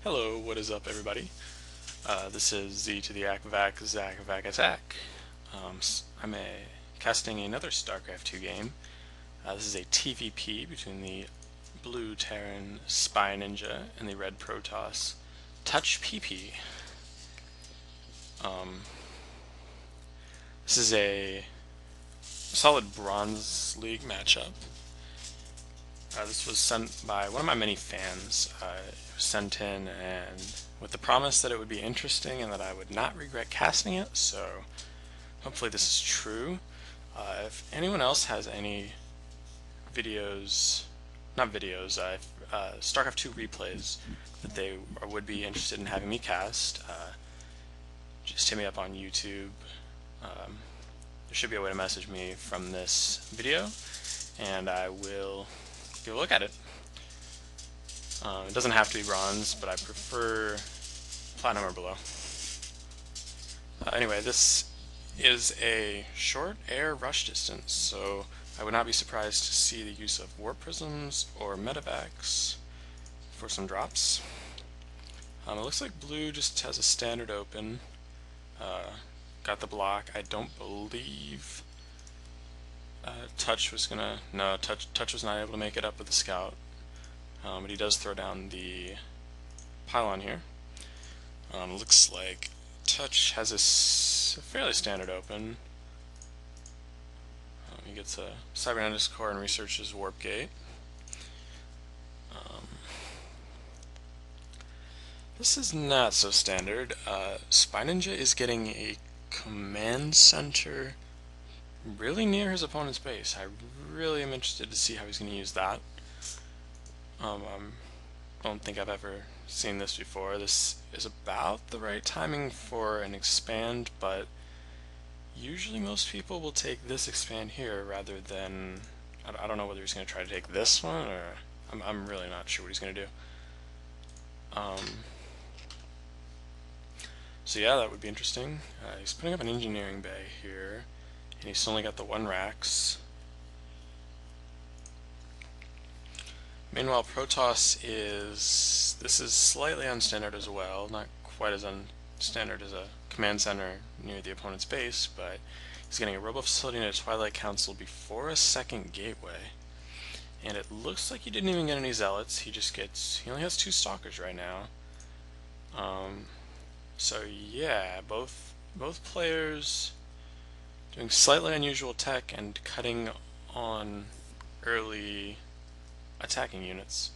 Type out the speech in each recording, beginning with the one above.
Hello, what is up, everybody? This is Z to the Ack Vac Zack Vac Attack. I'm casting another StarCraft 2 game. This is a TVP between the blue Terran SpyNinja and the red Protoss TouchePipi. This is a solid Bronze League matchup. This was sent by one of my many fans. It was sent in and with the promise that it would be interesting and that I would not regret casting it, so hopefully this is true. If anyone else has any videos, not videos, StarCraft 2 replays that they would be interested in having me cast, just hit me up on YouTube. There should be a way to message me from this video, and I will give a look at it. It doesn't have to be bronze, but I prefer platinum or below. Anyway, this is a short air rush distance, so I would not be surprised to see the use of warp prisms or medevacs for some drops. It looks like blue just has a standard open. Got the block. I don't believe Touch was gonna. No, Touch was not able to make it up with the scout. But he does throw down the pylon here. Looks like Touch has a fairly standard open. He gets a cybernetics core and researches warp gate. This is not so standard. SpyNinja is getting a command center really near his opponent's base. I really am interested to see how he's going to use that. I don't think I've ever seen this before. This is about the right timing for an expand, but usually most people will take this expand here rather than... I don't know whether he's going to try to take this one, or... I'm really not sure what he's going to do. So yeah, that would be interesting. He's putting up an engineering bay here, and he's only got the one racks. Meanwhile, Protoss is... this is slightly unstandard as well, not quite as unstandard as a command center near the opponent's base, but he's getting a robo facility and a Twilight Council before a second gateway. And it looks like he didn't even get any zealots. He only has 2 stalkers right now. So yeah, both players doing slightly unusual tech and cutting on early attacking units.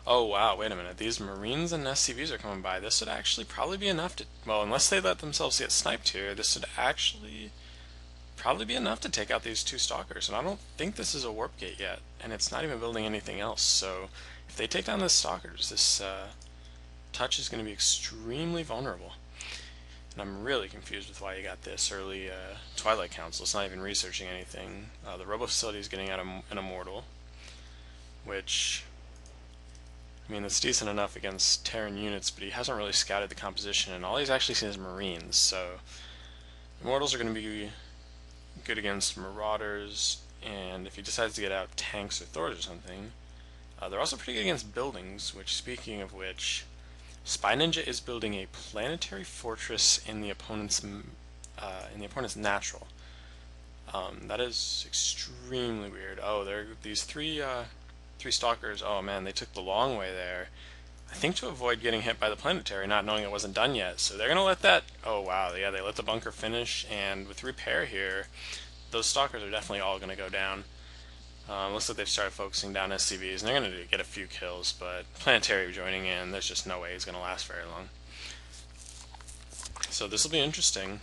Oh wow, wait a minute, these Marines and SCVs are coming by. This would actually probably be enough to, well, unless they let themselves get sniped here, this would actually probably be enough to take out these 2 stalkers. And I don't think this is a warp gate yet, and it's not even building anything else. So if they take down the stalkers, this Touch is going to be extremely vulnerable. And I'm really confused with why you got this early Twilight Council. It's not even researching anything. The Robo Facility is getting out an Immortal, which, I mean, that's decent enough against Terran units, but he hasn't really scouted the composition, and all he's actually seen is Marines. So Immortals are going to be good against Marauders, and if he decides to get out tanks or Thors or something, they're also pretty good against buildings, which, speaking of which, SpyNinja is building a planetary fortress in the opponent's natural. That is extremely weird. Oh, there are these three stalkers. Oh man, they took the long way there. I think to avoid getting hit by the planetary, not knowing it wasn't done yet. So they're gonna let that. Oh wow, yeah, they let the bunker finish, and with repair here, those stalkers are definitely all gonna go down. Looks like they've started focusing down SCVs, and they're going to get a few kills, but Planetary joining in, there's just no way he's going to last very long. So this will be interesting.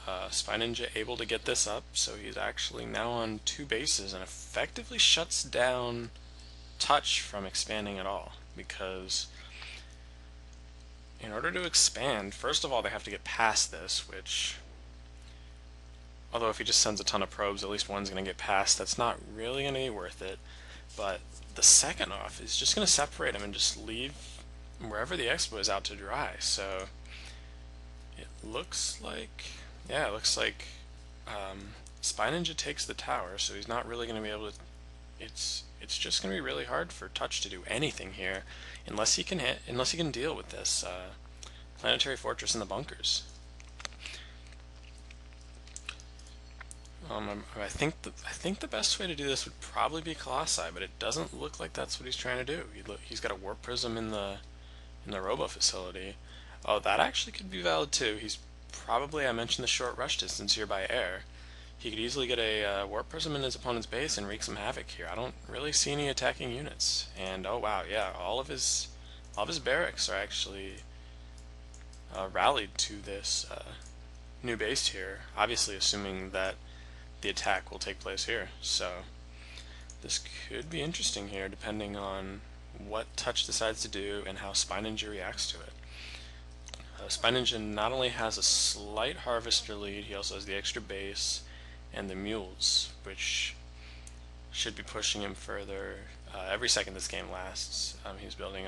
SpyNinja able to get this up, so he's actually now on 2 bases and effectively shuts down Touch from expanding at all, because in order to expand, first of all, they have to get past this, which... although if he just sends a ton of probes, at least one's going to get past. That's not really going to be worth it. But the second off is just going to separate him and just leave wherever the expo is out to dry. So it looks like, yeah, it looks like SpyNinja takes the tower, so he's not really going to be able to... it's just going to be really hard for Touch to do anything here unless he can deal with this planetary fortress and the bunkers. I think the best way to do this would probably be Colossi, but it doesn't look like that's what he's trying to do. He's got a warp prism in the robo facility. Oh, that actually could be valid too. He's probably, I mentioned the short rush distance here by air. He could easily get a warp prism in his opponent's base and wreak some havoc here. I don't really see any attacking units. And oh wow, yeah, all of his barracks are actually rallied to this new base here. Obviously, assuming that the attack will take place here. So this could be interesting here, depending on what Touch decides to do and how SpyNinja reacts to it. SpyNinja not only has a slight harvester lead, he also has the extra base and the mules, which should be pushing him further every second this game lasts. He's building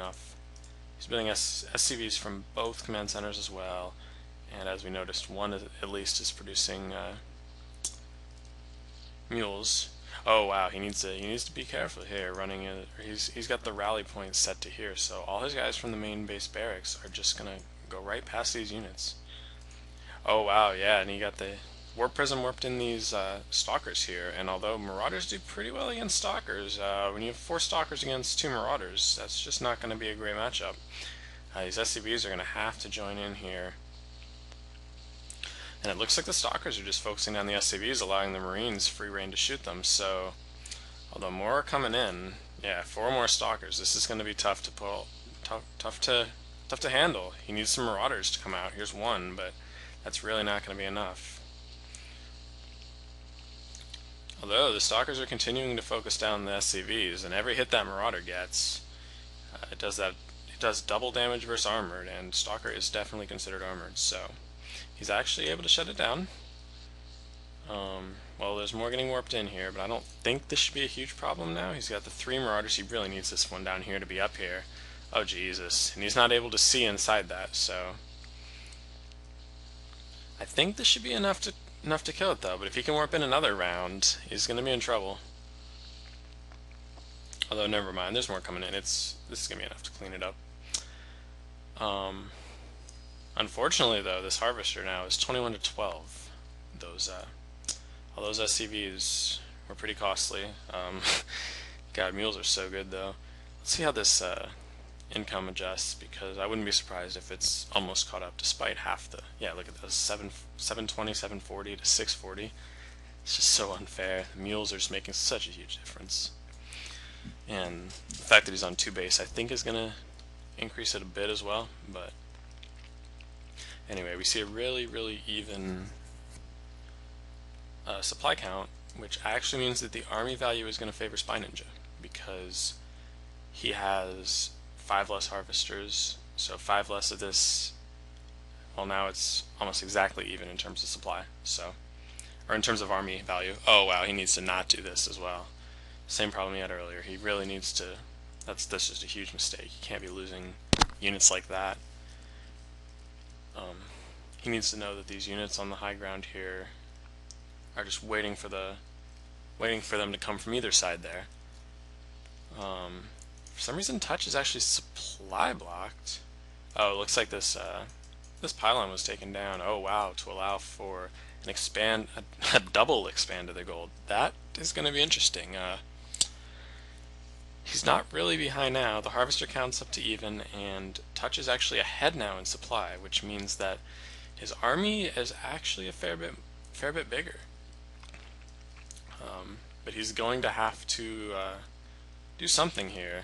SCVs from both command centers as well, and as we noticed, one at least is producing mules. Oh wow, he needs to be careful here. He's got the rally point set to here, so all his guys from the main base barracks are just gonna go right past these units. Oh wow, yeah, and he got the warp prism warped in these stalkers here, and although marauders do pretty well against stalkers, when you have 4 stalkers against 2 marauders, that's just not going to be a great matchup. These SCVs are going to have to join in here. And it looks like the stalkers are just focusing on the SCVs, allowing the marines free reign to shoot them, so although more are coming in, yeah, 4 more stalkers, this is going to be tough to pull, tough to handle. He needs some marauders to come out. Here's one, but that's really not going to be enough. Although the stalkers are continuing to focus down the SCVs, and every hit that marauder gets, it does double damage versus armored, and stalker is definitely considered armored, so he's actually able to shut it down. Well, there's more getting warped in here, but I don't think this should be a huge problem now. He's got the 3 marauders. He really needs this one down here to be up here. Oh Jesus, and he's not able to see inside that, so I think this should be enough to kill it though. But if he can warp in another round, he's going to be in trouble. Although never mind, there's more coming in. This is going to be enough to clean it up. Unfortunately though, this harvester now is 21 to 12. All those SCVs were pretty costly. God, mules are so good though. Let's see how this income adjusts, because I wouldn't be surprised if it's almost caught up despite half the, yeah, look at those, 720, 740 to 640. It's just so unfair. The mules are just making such a huge difference. And the fact that he's on 2 base I think is going to increase it a bit as well, but anyway, we see a really even supply count, which actually means that the army value is going to favor SpyNinja, because he has 5 less harvesters, so 5 less of this. Well, now it's almost exactly even in terms of supply, so, or in terms of army value. Oh wow, he needs to not do this as well. Same problem he had earlier. He really needs to, that's just a huge mistake. He can't be losing units like that. He needs to know that these units on the high ground here are just waiting for them to come from either side there. For some reason, Touch is actually supply blocked. Oh, it looks like this pylon was taken down. Oh wow, to allow for a double expand of the gold. That is going to be interesting. He's not really behind now. The harvester counts up to even, and Touch is actually ahead now in supply, which means that his army is actually a fair bit bigger. But he's going to have to do something here.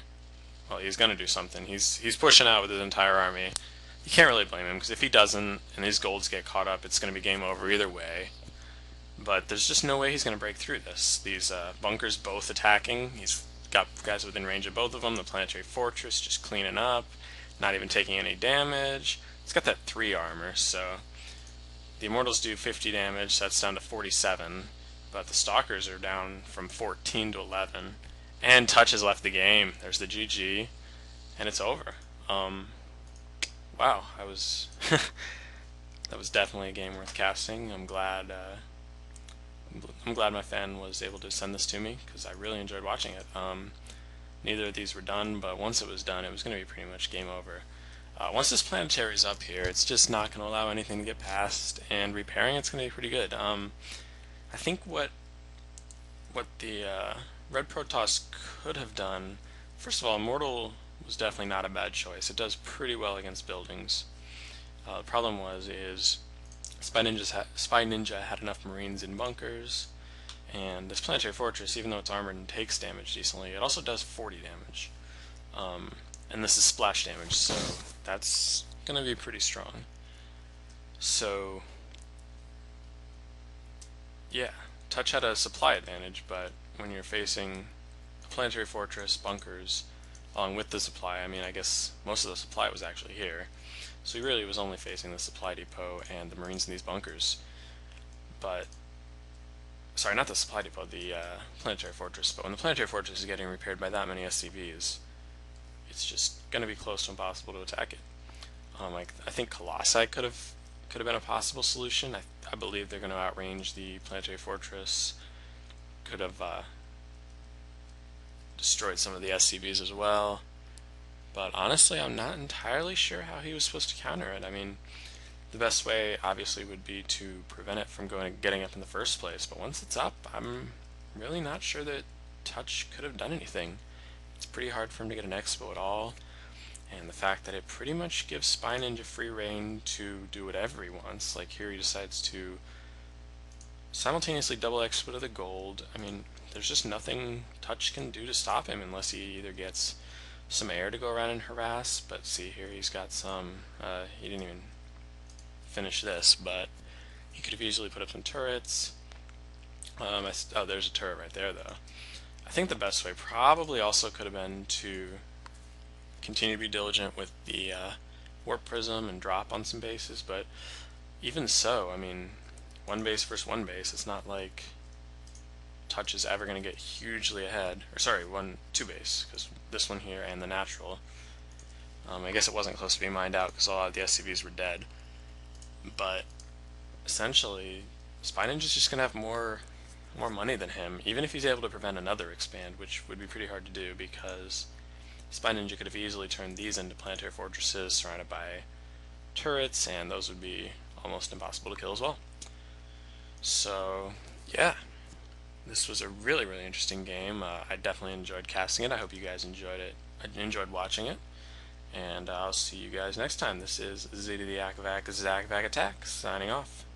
Well, he's going to do something. He's pushing out with his entire army. You can't really blame him, because if he doesn't and his golds get caught up, it's going to be game over either way. But there's just no way he's going to break through this. These bunkers both attacking. He's got guys within range of both of them. The planetary fortress just cleaning up, not even taking any damage. It's got that 3 armor, so the immortals do 50 damage, so that's down to 47. But the stalkers are down from 14 to 11. And Touch has left the game. There's the GG, and it's over. Wow, that was that was definitely a game worth casting. I'm glad I'm glad my fan was able to send this to me because I really enjoyed watching it. Neither of these were done, but once it was done, it was going to be pretty much game over. Once this planetary is up here, it's just not going to allow anything to get past, and repairing it's going to be pretty good. I think what the Red Protoss could have done, first of all, Immortal was definitely not a bad choice. It does pretty well against buildings. The problem is SpyNinja had enough Marines in bunkers, and this planetary fortress, even though it's armored and takes damage decently, it also does 40 damage. And this is splash damage, so that's going to be pretty strong. So, yeah, Touch had a supply advantage, but when you're facing a planetary fortress, bunkers, along with the supply, I mean, I guess most of the supply was actually here. So he really was only facing the supply depot and the Marines in these bunkers. But, sorry, not the supply depot, the planetary fortress. But when the planetary fortress is getting repaired by that many SCVs, it's just going to be close to impossible to attack it. I think Colossi could have been a possible solution. I believe they're going to outrange the planetary fortress. Could have destroyed some of the SCVs as well. But honestly, I'm not entirely sure how he was supposed to counter it. I mean, the best way obviously would be to prevent it from getting up in the first place. But once it's up, I'm really not sure that Touch could have done anything. It's pretty hard for him to get an expo at all. And the fact that it pretty much gives SpyNinja free reign to do whatever he wants. Like here he decides to simultaneously double expo to the gold. I mean, there's just nothing Touch can do to stop him unless he either gets some air to go around and harass. But see here, he's got some, he didn't even finish this, but he could have easily put up some turrets. Oh, there's a turret right there though. I think the best way probably also could have been to continue to be diligent with the warp prism and drop on some bases, but even so, I mean, one base versus one base, it's not like Touch is ever going to get hugely ahead. Or sorry, two base, because this one here and the natural. I guess it wasn't close to being mined out because a lot of the SCVs were dead. But essentially, SpyNinja's just going to have more money than him, even if he's able to prevent another expand, which would be pretty hard to do because SpyNinja could have easily turned these into planetary fortresses surrounded by turrets, and those would be almost impossible to kill as well. So, yeah. This was a really, really interesting game. I definitely enjoyed casting it. I hope you guys enjoyed it. I enjoyed watching it. And I'll see you guys next time. This is Z to the Akavac, Zakavac Attack, signing off.